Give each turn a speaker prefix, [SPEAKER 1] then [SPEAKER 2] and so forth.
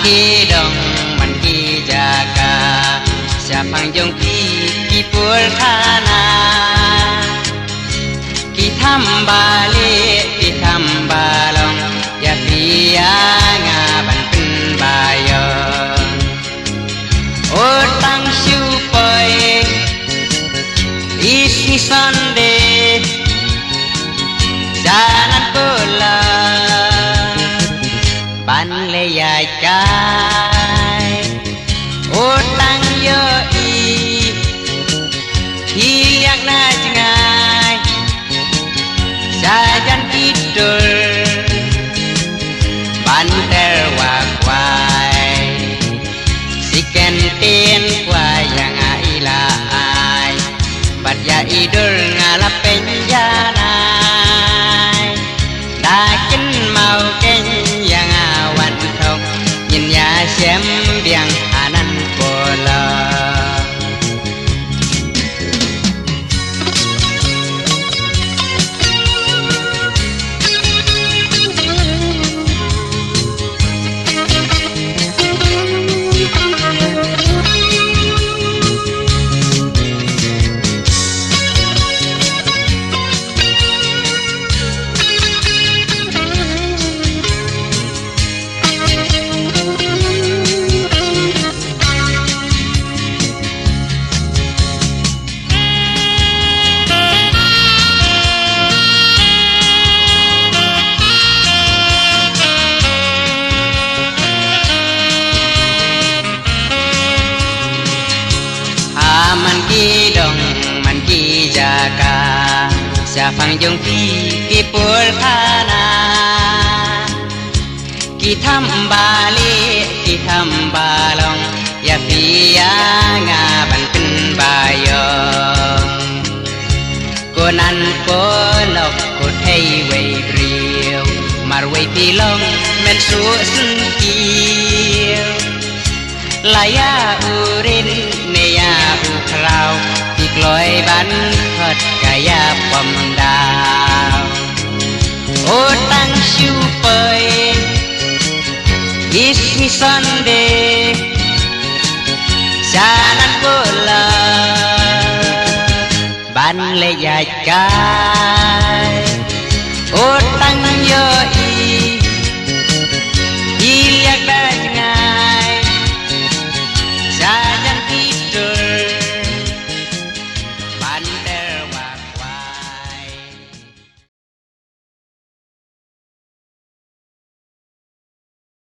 [SPEAKER 1] ki dong man ki jaga siapa yang ki pulkana ki tambalong ya pianga ban penbayong utang supaya isi sonde jalan pula ban leyai kai utang yoi hiyak na jengai jajan kidul ban terwakwai si kenten wayang ilai bat ya idul ngalap penjanai dakin mau kenyang awan thong nhìn ya xem biang anan pola man ki dong man ki jaga siapa yang ki pulkana ki tambalong ya pianga ban penbayong konan polok ko thei wei riu mar wei pilong men su sun kiu laya urin neya ukrau tikloi ban khat kaya pom dao utang supay isi sonde jalan bola ban leyai kai utang yo